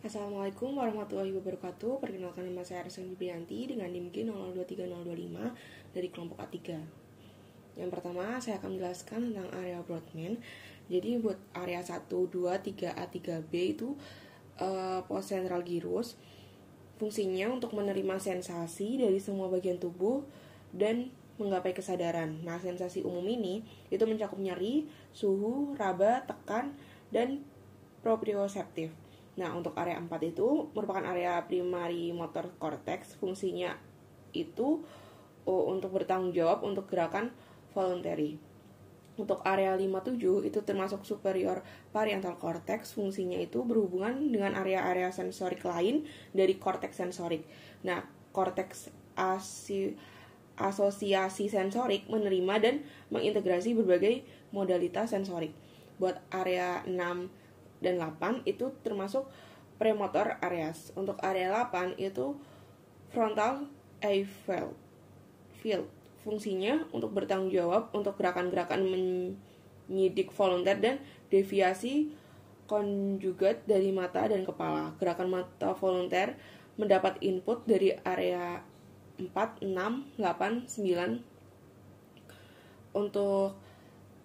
Assalamualaikum warahmatullahi wabarakatuh. Perkenalkan, nama saya Arsani Bianti dengan NIM G023025 dari kelompok A3. Yang pertama, saya akan menjelaskan tentang area Brodmann. Jadi buat area 1, 2, 3A, 3B itu pos sentral gyrus. Fungsinya untuk menerima sensasi dari semua bagian tubuh dan menggapai kesadaran. Nah, sensasi umum ini itu mencakup nyeri, suhu, raba, tekan, dan proprioseptif. Nah, untuk area 4 itu merupakan area primary motor cortex. Fungsinya itu untuk bertanggung jawab untuk gerakan voluntary. Untuk area 57 itu termasuk superior parietal cortex. Fungsinya itu berhubungan dengan area-area sensorik lain dari korteks sensorik. Nah, korteks asosiasi sensorik menerima dan mengintegrasi berbagai modalitas sensorik. Buat area 6 dan 8 itu termasuk premotor areas. Untuk area 8 itu frontal eye field. Fungsinya untuk bertanggung jawab untuk gerakan-gerakan menyidik volunteer dan deviasi konjugat dari mata dan kepala. Gerakan mata volunteer mendapat input dari area 4, 6, 8, 9. Untuk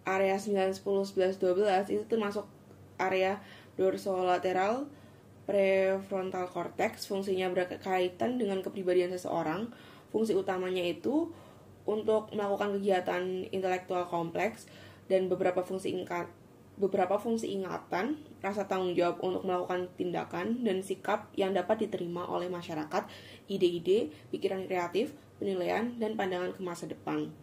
area 9, 10, 11, 12 itu termasuk area dorsolateral prefrontal cortex. Fungsinya berkaitan dengan kepribadian seseorang. Fungsi utamanya itu untuk melakukan kegiatan intelektual kompleks dan beberapa fungsi ingatan, rasa tanggung jawab untuk melakukan tindakan dan sikap yang dapat diterima oleh masyarakat, ide-ide, pikiran kreatif, penilaian, dan pandangan ke masa depan.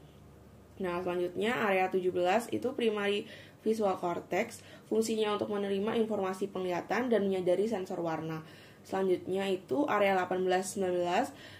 Nah, selanjutnya area 17 itu primary visual cortex. Fungsinya untuk menerima informasi penglihatan dan menyadari sensor warna. Selanjutnya itu area 18-19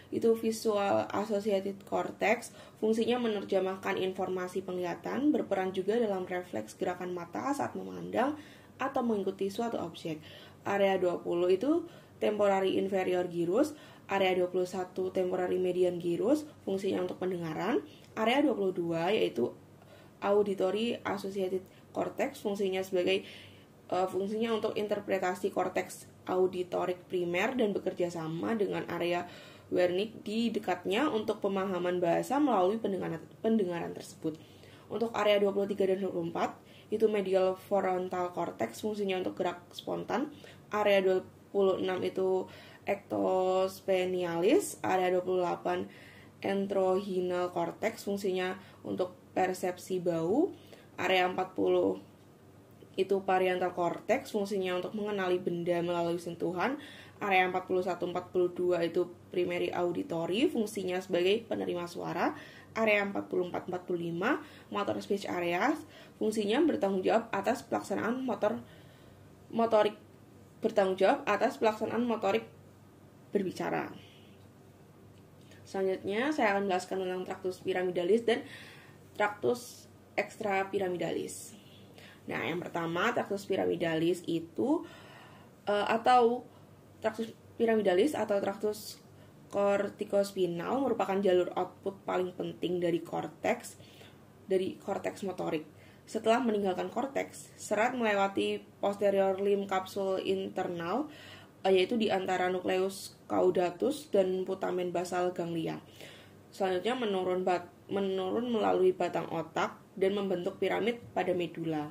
itu visual associated cortex. Fungsinya menerjemahkan informasi penglihatan, berperan juga dalam refleks gerakan mata saat memandang atau mengikuti suatu objek. Area 20 itu temporary inferior gyrus. Area 21 temporary median gyrus, fungsinya untuk pendengaran. Area 22 yaitu auditory associated cortex, fungsinya untuk interpretasi korteks auditorik primer dan bekerja sama dengan area Wernicke di dekatnya untuk pemahaman bahasa melalui pendengaran tersebut. Untuk area 23 dan 24 itu medial frontal cortex, fungsinya untuk gerak spontan. Area 26 itu ectospenialis. Area 28 entrohinal cortex, fungsinya untuk persepsi bau. Area 40 itu parietal cortex, fungsinya untuk mengenali benda melalui sentuhan. Area 41-42 itu primary auditory, fungsinya sebagai penerima suara. Area 44-45 motor speech areas, fungsinya bertanggung jawab atas pelaksanaan motorik berbicara. Selanjutnya saya akan menjelaskan tentang tractus pyramidalis dan tractus extrapyramidalis. Nah, yang pertama tractus pyramidalis itu atau tractus pyramidalis atau tractus corticospinal merupakan jalur output paling penting dari korteks motorik. Setelah meninggalkan korteks, serat melewati posterior limb capsule internal, yaitu di antara nukleus caudatus dan putamen basal ganglia. Selanjutnya menurun melalui batang otak dan membentuk piramid pada medula.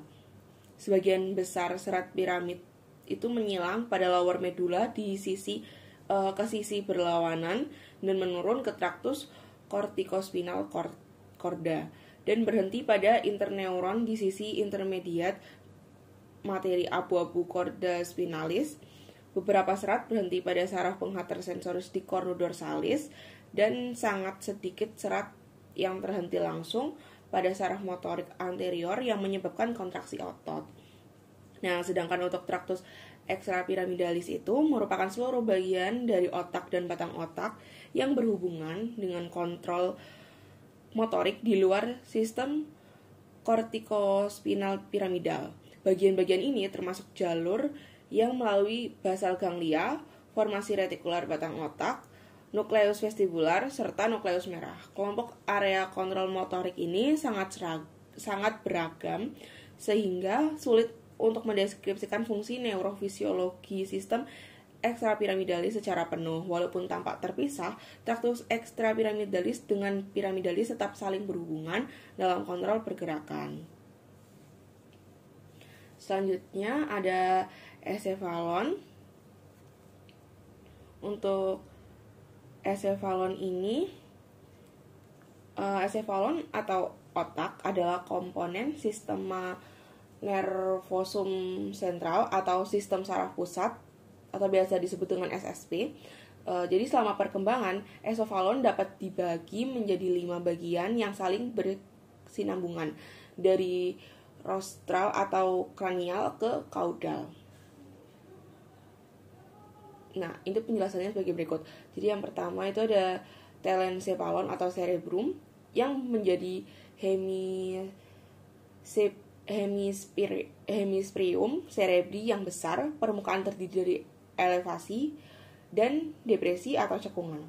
Sebagian besar serat piramid itu menyilang pada lower medula ke sisi berlawanan dan menurun ke tractus corticospinal chorda dan berhenti pada interneuron di sisi intermediate materi abu-abu chorda spinalis. Beberapa serat berhenti pada saraf penghantar sensoris di chordodorsalis dan sangat sedikit serat yang terhenti langsung pada saraf motorik anterior yang menyebabkan kontraksi otot. Nah, sedangkan untuk tractus extrapyramidalis itu merupakan seluruh bagian dari otak dan batang otak yang berhubungan dengan kontrol motorik di luar sistem corticospinal piramidal. Bagian-bagian ini termasuk jalur yang melalui basal ganglia, formasi retikular batang otak, nukleus vestibular, serta nukleus merah. Kelompok area kontrol motorik ini sangat beragam sehingga sulit untuk mendeskripsikan fungsi neurofisiologi sistem ekstrapiramidalis secara penuh. Walaupun tampak terpisah, traktus ekstrapiramidalis dengan piramidalis tetap saling berhubungan dalam kontrol pergerakan. Selanjutnya ada encephalon. Untuk encephalon ini, encephalon atau otak adalah komponen sistema nervosum sentral atau sistem saraf pusat atau biasa disebut dengan SSP. Jadi selama perkembangan, encephalon dapat dibagi menjadi 5 bagian yang saling bersinambungan dari rostral atau kranial ke kaudal. Nah, itu penjelasannya sebagai berikut. Jadi yang pertama itu ada telencephalon atau cerebrum yang menjadi hemispherium cerebri yang besar, permukaan terdiri dari elevasi dan depresi atau cekungan.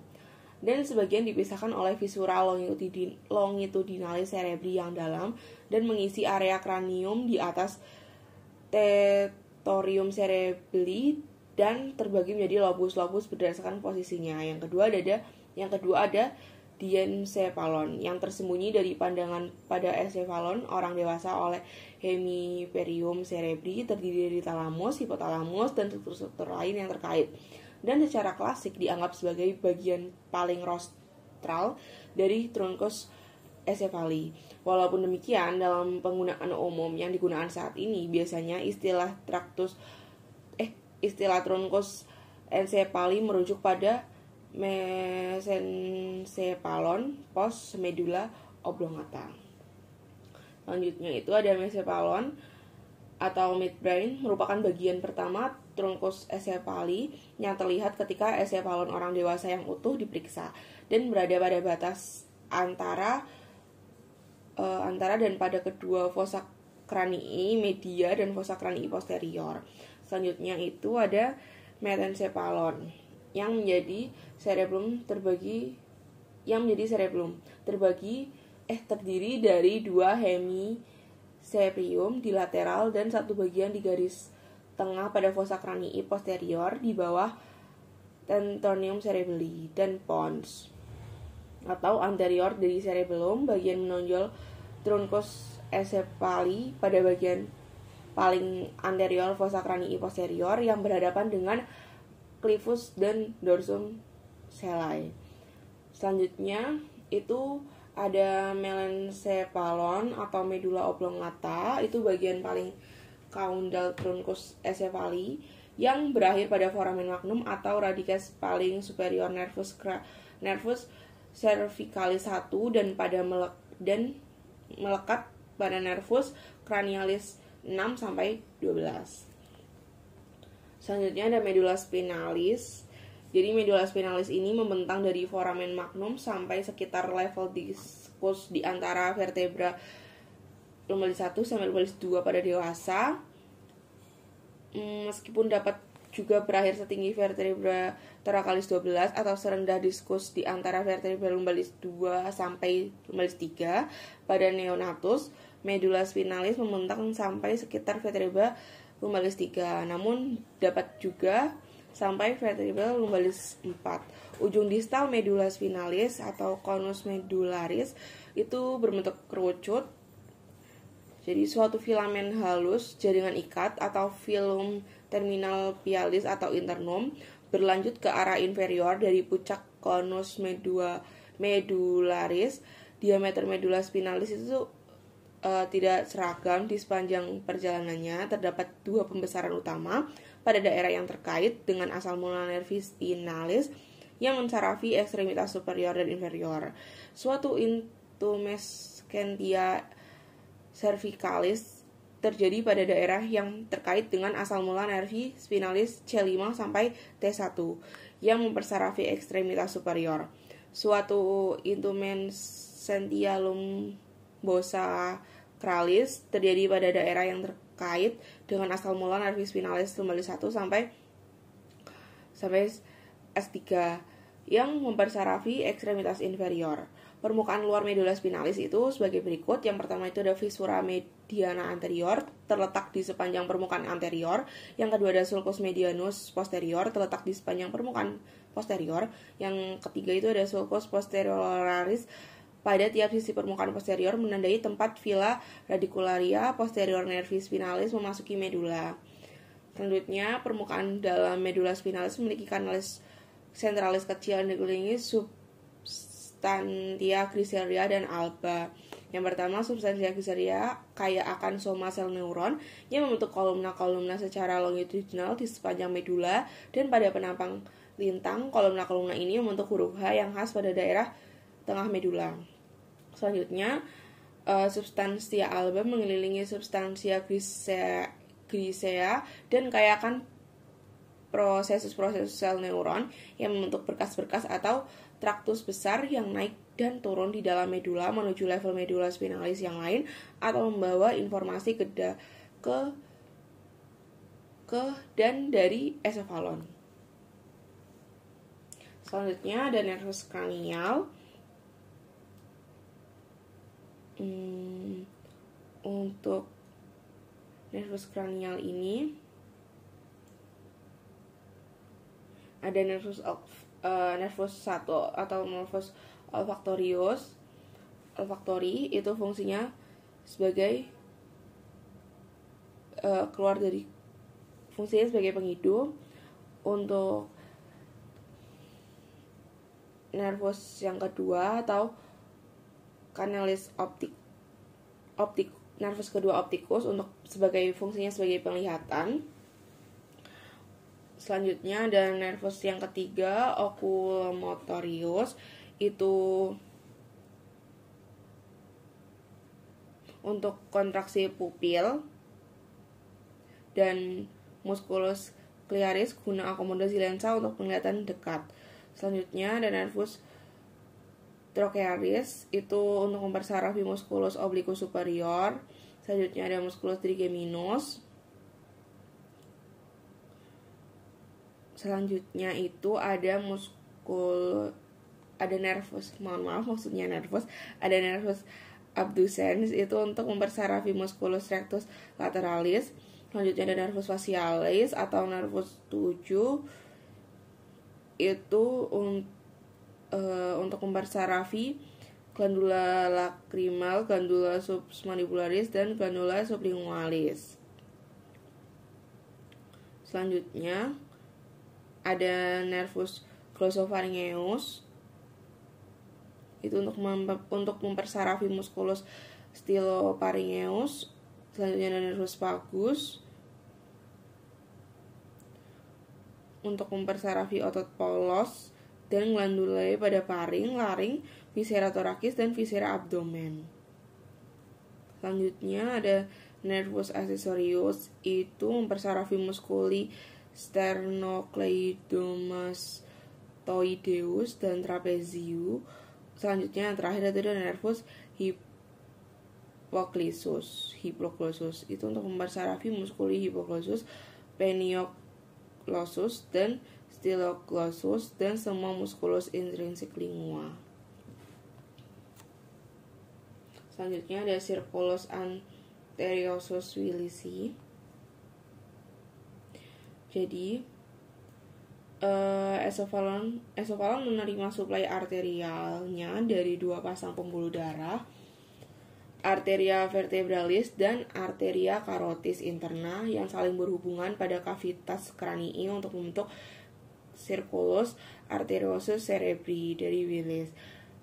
Dan sebagian dipisahkan oleh viscera longitudinalis cerebri yang dalam dan mengisi area kranium di atas tentorium cerebelli dan terbagi menjadi lobus-lobus berdasarkan posisinya. Yang kedua ada diencephalon yang tersembunyi dari pandangan pada encephalon orang dewasa oleh hemispherium cerebri, terdiri dari talamus, hipotalamus, dan struktur-struktur lain yang terkait. Dan secara klasik dianggap sebagai bagian paling rostral dari truncus encephali. Walaupun demikian, dalam penggunaan umum yang digunakan saat ini, biasanya istilah truncus encephali merujuk pada mesencephalon post medulla oblongata. Selanjutnya itu ada mesencephalon atau midbrain, merupakan bagian pertama truncus encephali yang terlihat ketika encephalon orang dewasa yang utuh diperiksa dan berada pada batas antara dan pada kedua fossa cranii media dan fossa cranii posterior. Selanjutnya itu ada mesencephalon yang menjadi cerebrum terdiri dari 2 hemispherium di lateral dan 1 bagian di garis tengah pada fossa cranii posterior di bawah tentorium cerebelli dan pons atau anterior dari cerebellum. Bagian menonjol truncus encephali pada bagian paling anterior fossa cranii posterior yang berhadapan dengan clivus dan dorsum cellae. Selanjutnya itu ada mesencephalon atau medulla oblongata, itu bagian paling caudal truncus encephali yang berakhir pada foramen magnum atau radicus paling superior nervus cervicalis 1 dan melekat pada nervus cranialis 6 sampai 12. Selanjutnya ada medulla spinalis. Jadi medulla spinalis ini membentang dari foramen magnum sampai sekitar level diskus di antara vertebra lumbalis 1 sampai lumbalis 2 pada dewasa. Meskipun dapat juga berakhir setinggi vertebra thoracalis 12 atau serendah diskus di antara vertebra lumbalis 2 sampai lumbalis 3 pada neonatus, medulla spinalis membentang sampai sekitar vertebra lumbalis 3, namun dapat juga sampai vertebra lumbalis 4. Ujung distal medulla spinalis atau conus medullaris itu berbentuk kerucut. Jadi suatu filamen halus, jaringan ikat atau filum terminal pialis atau internum berlanjut ke arah inferior dari puncak conus medullaris. Diameter medulla spinalis itu tidak seragam di sepanjang perjalanannya. Terdapat 2 pembesaran utama pada daerah yang terkait dengan asal mula nervis spinalis yang mensarafi ekstremitas superior dan inferior. Suatu intumescentia cervicalis terjadi pada daerah yang terkait dengan asal mula nervi spinalis C5 sampai T1 yang mempersarafi ekstremitas superior. Suatu intumescentia lumbosa kralis terjadi pada daerah yang terkait dengan asal mula nervi spinalis lumbalis 1 sampai S3 yang mempersarafi ekstremitas inferior. permukaan luar medula spinalis itu sebagai berikut. Yang pertama itu ada fissura mediana anterior, terletak di sepanjang permukaan anterior. Yang kedua ada sulcus medianus posterior, terletak di sepanjang permukaan posterior. Yang ketiga itu ada sulcus posterioralis pada tiap sisi permukaan posterior, menandai tempat villa radicularia posterior nervi spinalis memasuki medula. Selanjutnya, permukaan dalam medula spinalis memiliki kanalis sentralis kecil yang dikelilingi substantia grisseria dan alba. Yang pertama, substantia grisseria kaya akan soma sel neuron yang membentuk kolumna-kolumna secara longitudinal di sepanjang medula, dan pada penampang lintang, kolumna-kolumna ini membentuk huruf H yang khas pada daerah tengah medula. Selanjutnya, substantia alba mengelilingi substantia grisea dan kaya akan proses sel neuron yang membentuk berkas-berkas atau traktus besar yang naik dan turun di dalam medula menuju level medula spinalis yang lain atau membawa informasi ke dan dari esophalon. Selanjutnya ada nervus cranial. Untuk nervus cranial ini ada nervus 1 atau nervus olfactory, itu fungsinya sebagai fungsinya sebagai penghidup. Untuk nervus yang kedua atau canalis nervus kedua opticus untuk fungsinya sebagai penglihatan. Selanjutnya ada nervus yang ketiga oculomotorius, itu untuk kontraksi pupil, dan musculus scleraris guna akomodasi lensa untuk penglihatan dekat. Selanjutnya ada nervus trochlearis, itu untuk mempersarafi musculus obliquus superior. Selanjutnya ada musculus trigeminus. Selanjutnya itu ada nervus abducens, itu untuk mempersarafi musculus rectus lateralis. Selanjutnya ada nervus facialis atau nervus 7, itu untuk mempersarafi glandula lacrimal, glandula submandibularis, dan glandula sublingualis. Selanjutnya ada nervus glossopharyngeus, itu untuk mempersarafi musculus styloparyngeus. Selanjutnya ada nervus vagus untuk mempersarafi otot polos dan glandulae pada paring, laring, viscera thoracis, dan viscera abdomen. Selanjutnya ada nervus accessorius, itu mempersarafi musculi sternocleidomastoideus dan trapezius. Selanjutnya yang terakhir itu ada nervus hypoglossus, itu untuk mempersarafi musculi hypoglossus, penioglossus, dan styloglossus, dan semua musculus intrinsik lingua. Selanjutnya ada circulus anteriosus willisi. Jadi esophalon menerima suplai arterialnya dari dua pasang pembuluh darah, arteria vertebralis dan arteria carotis interna, yang saling berhubungan pada kavitas kranii untuk membentuk circulus arteriosus cerebri dari Willis.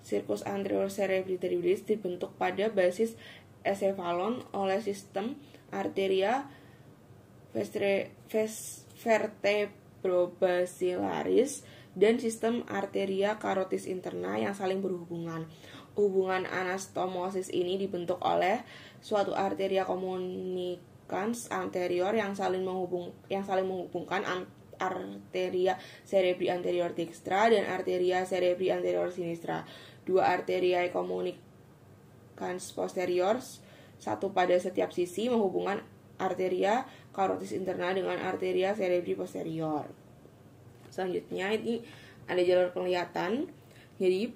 Circulus anteriosus cerebri dari Willis dibentuk pada basis esophalon oleh sistem arteria vertebrobasilaris dan sistem arteria carotis interna yang saling berhubungan. Hubungan anastomosis ini dibentuk oleh suatu arteria communicans anterior yang saling menghubungkan arteria cerebri anterior dextra dan arteria cerebri anterior sinistra. Dua arteria communicans posterior, satu pada setiap sisi, menghubungkan arteria carotis interna dengan arteria cerebri posterior. Selanjutnya ini ada jalur penglihatan. Jadi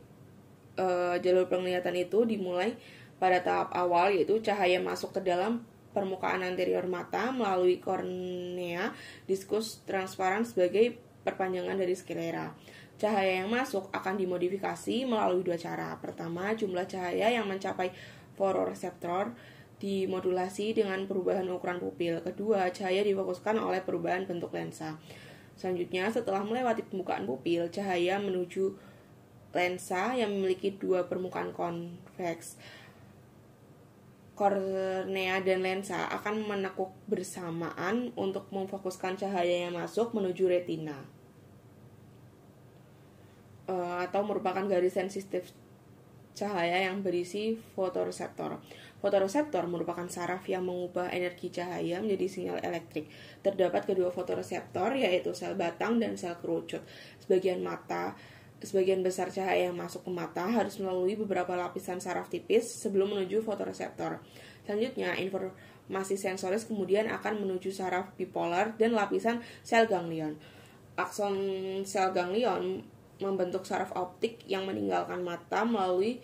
jalur penglihatan itu dimulai pada tahap awal, yaitu cahaya masuk ke dalam permukaan anterior mata melalui kornea diskus transparan sebagai perpanjangan dari sklera. Cahaya yang masuk akan dimodifikasi melalui dua cara. Pertama, jumlah cahaya yang mencapai fotoreseptor dimodulasi dengan perubahan ukuran pupil. Kedua, cahaya difokuskan oleh perubahan bentuk lensa. Selanjutnya, setelah melewati pembukaan pupil, cahaya menuju lensa yang memiliki dua permukaan konveks. Kornea dan lensa akan menekuk bersamaan untuk memfokuskan cahaya yang masuk menuju retina, atau merupakan garis sensitif cahaya yang berisi fotoreseptor. Fotoreseptor merupakan saraf yang mengubah energi cahaya menjadi sinyal elektrik. Terdapat kedua fotoreseptor, yaitu sel batang dan sel kerucut. Sebagian besar cahaya yang masuk ke mata harus melalui beberapa lapisan saraf tipis sebelum menuju fotoreseptor. Selanjutnya, informasi sensoris kemudian akan menuju saraf bipolar dan lapisan sel ganglion. Akson sel ganglion membentuk saraf optik yang meninggalkan mata melalui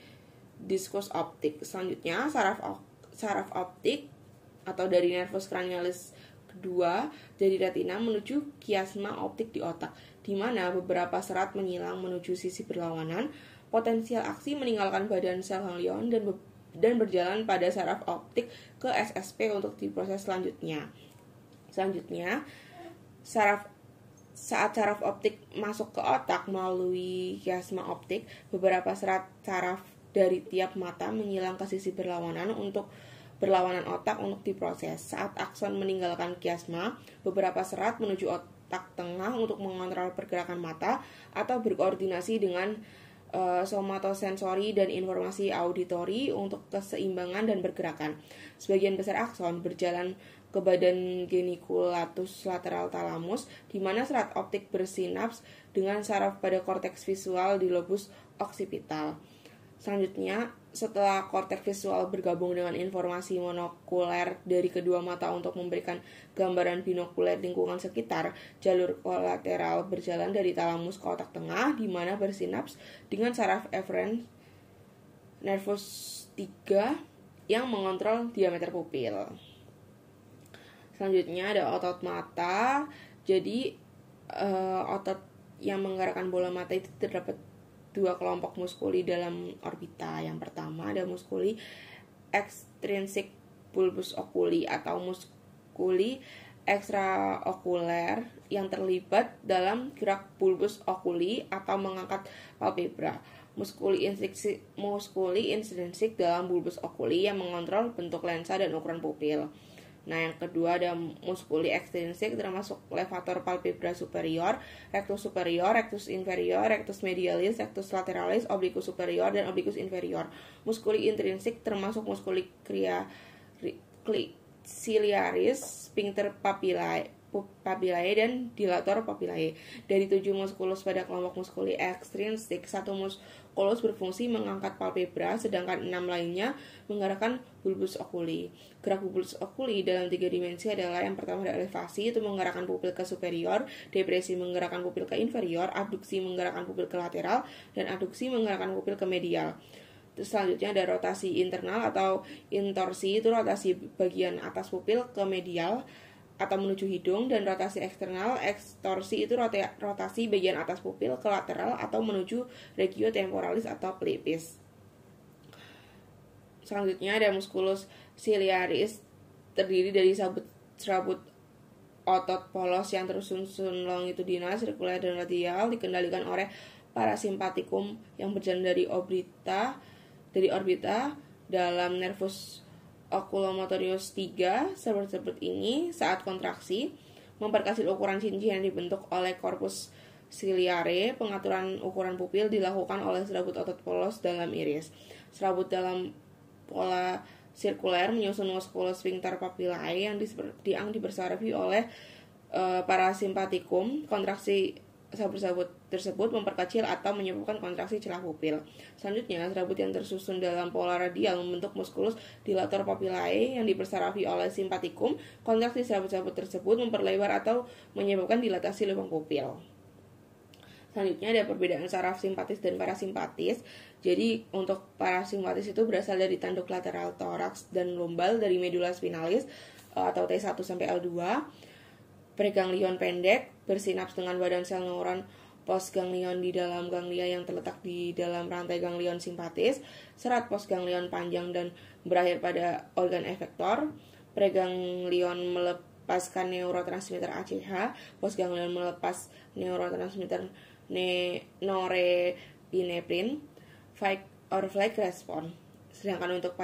diskus optik. Selanjutnya, saraf optik atau dari nervus cranialis kedua dari retina menuju kiasma optik di otak, di mana beberapa serat menyilang menuju sisi berlawanan. Potensial aksi meninggalkan badan sel ganglion dan berjalan pada saraf optik ke SSP untuk diproses selanjutnya. Saat saraf optik masuk ke otak melalui kiasma optik, beberapa serat saraf dari tiap mata menyilang ke sisi berlawanan otak untuk diproses. Saat akson meninggalkan kiasma, beberapa serat menuju otak tengah untuk mengontrol pergerakan mata atau berkoordinasi dengan somatosensori dan informasi auditori untuk keseimbangan dan pergerakan. Sebagian besar akson berjalan ke badan geniculatus lateral thalamus, di mana serat optik bersinaps dengan saraf pada korteks visual di lobus occipital. Selanjutnya, setelah korteks visual bergabung dengan informasi monokuler dari kedua mata untuk memberikan gambaran binokuler lingkungan sekitar, jalur kolateral berjalan dari talamus ke otak tengah, di mana bersinaps dengan saraf efferent nervus 3 yang mengontrol diameter pupil. Selanjutnya ada otot mata. Jadi otot yang menggerakkan bola mata itu terdapat dua kelompok muskuli dalam orbita. Yang pertama ada muskuli extrinsic bulbus oculi atau muskuli ekstraokuler yang terlibat dalam gerak bulbus oculi atau mengangkat palpebra. Muskuli intrinsik dalam bulbus oculi yang mengontrol bentuk lensa dan ukuran pupil. Nah, yang kedua ada muskuli ekstrinsik termasuk levator palpebra superior, rectus inferior, rectus medialis, rectus lateralis, obliquus superior, dan obliquus inferior. Muskuli intrinsik termasuk muskuli ciliaris, sphincter papillae, dan dilator papillae. Dari 7 muskulus pada kelompok muskuli ekstrinsik, 1 muskulus berfungsi mengangkat palpebra, sedangkan 6 lainnya menggerakkan bulbus oculi. Gerak bulbus oculi dalam 3 dimensi adalah: yang pertama ada elevasi, itu menggerakkan pupil ke superior, depresi menggerakkan pupil ke inferior, abduksi menggerakkan pupil ke lateral, dan adduksi menggerakkan pupil ke medial. Terus selanjutnya ada rotasi internal atau intorsi, itu rotasi bagian atas pupil ke medial atau menuju hidung, dan rotasi eksternal, ekstorsi, itu rotasi bagian atas pupil ke lateral atau menuju regio temporalis atau pelipis. Selanjutnya ada musculus ciliaris, terdiri dari serabut otot polos yang tersusun longitudinal, sirkuler, dan radial, dikendalikan oleh parasimpatikum yang berjalan dari orbita dalam nervus oculomotorius 3. Serabut ini saat kontraksi memperkecil ukuran cincin yang dibentuk oleh corpus ciliare. Pengaturan ukuran pupil dilakukan oleh serabut otot polos dalam iris. Serabut dalam pola sirkuler menyusun musculus sphincter papillae yang dipersarafi oleh parasimpatikum. Kontraksi serabut tersebut memperkecil atau menyebabkan kontraksi celah pupil. Selanjutnya, serabut yang tersusun dalam pola radial membentuk musculus dilator papillae yang dipersarafi oleh simpatikum. Kontraksi serabut-serabut tersebut memperlebar atau menyebabkan dilatasi lubang pupil. Selanjutnya ada perbedaan saraf simpatis dan parasimpatis. Jadi untuk parasimpatis itu berasal dari tanduk lateral toraks dan lumbal dari medula spinalis atau T1 sampai L2. Preganglion pendek bersinaps dengan badan sel neuron postganglion di dalam ganglia yang terletak di dalam rantai ganglion simpatis. Serat postganglion panjang dan berakhir pada organ efektor. Preganglion melepaskan neurotransmitter ACH. Postganglion melepas neurotransmitter norepinephrine, fight or flight response. Sedangkan untuk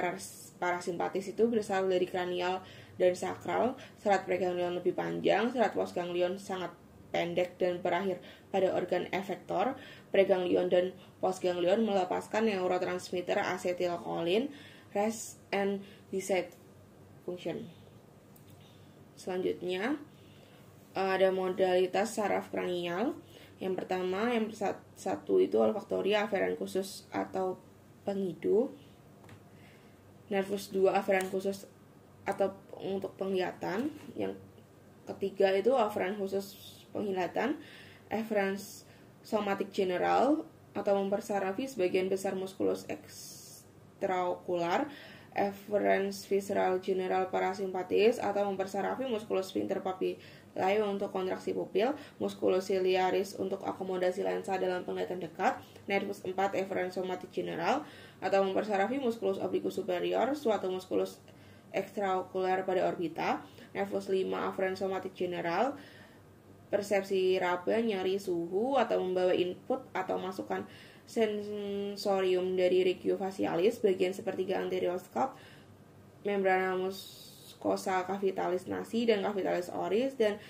parasimpatis itu berasal dari kranial dan sakral. Serat preganglion lebih panjang, serat postganglion sangat pendek dan berakhir pada organ efektor. Preganglion dan postganglion melepaskan neurotransmitter acetylcholine, rest and decide function. Selanjutnya ada modalitas saraf kranial. Yang pertama, yang satu itu olfaktoria aferan khusus atau pengidu. Nervus 2 aferan khusus atau untuk penglihatan. Yang ketiga itu aferan khusus penglihatan. Efferens somatic general atau mempersarafi sebagian besar muskulus extraocular. Efferens visceral general parasimpatis atau mempersarafi muskulus sphincter papillae untuk kontraksi pupil, muskulus ciliaris untuk akomodasi lensa dalam penglihatan dekat. Nervus 4 efferens somatic general atau mempersarafi muskulus obliquus superior, suatu muskulus extraocular pada orbita. Nervus 5 afferens somatic general, persepsi raba, nyeri, suhu atau membawa input atau masukan sensorium dari regio facialis, bagian sepertiga anterior scalp, membrana mucosa cavitalis nasi dan cavitalis oris, dan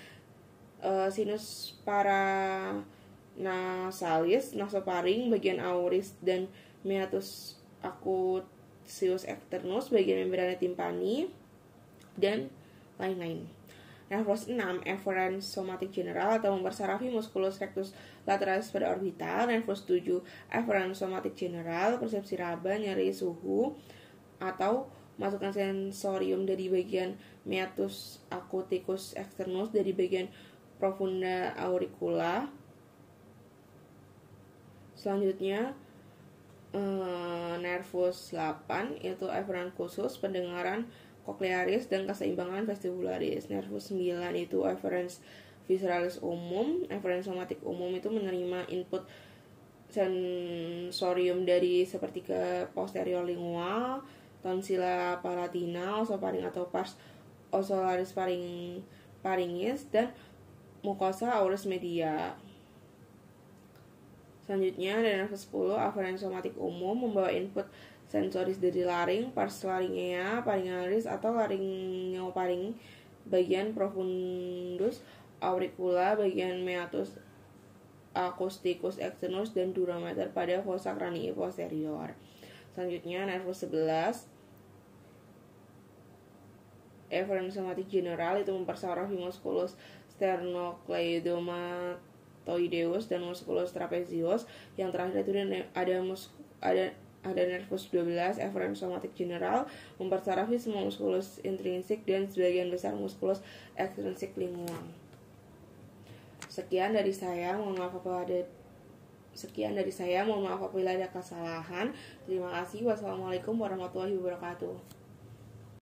sinus paranasalis, nasofaring, bagian auris, dan meatus acutius externus, bagian membrana timpani, dan lain-lain. Nervus 6 efferens somatic general atau mempersarafi musculus rectus lateralis pada orbita. Nervus 7 efferens somatic general, persepsi raba, nyeri, suhu atau masukan sensorium dari bagian meatus acutius externus, dari bagian profunda auricula. Selanjutnya nervus 8 itu efferens khusus pendengaran, koklearis, dan keseimbangan vestibularis. Nervus 9 itu efferens visceralis umum. Efferens somatik umum itu menerima input sensorium dari sepertiga posterior lingual, tonsila palatina, osofaring atau pars osolaris pharyngis, dan mucosa auris media. Selanjutnya ada nervus 10 afferens somatik umum, membawa input sensoris dari laring, pars laringea, pharyngalis atau laringeopharyng, bagian profundus auricula, bagian meatus acousticus externus, dan durometer pada fossa cranii posterior. Selanjutnya nervus 11 efferens somatic general itu mempersarafi musculus sternocleidomatoideus dan musculus trapezius. Yang terakhir itu ada nervus 12 efferens somatic general, mempersarafi semua muskulus intrinsik dan sebagian besar muskulus ekstrinsik lingual. Sekian dari saya, mohon maaf apabila ada kesalahan. Terima kasih. Wassalamualaikum warahmatullahi wabarakatuh.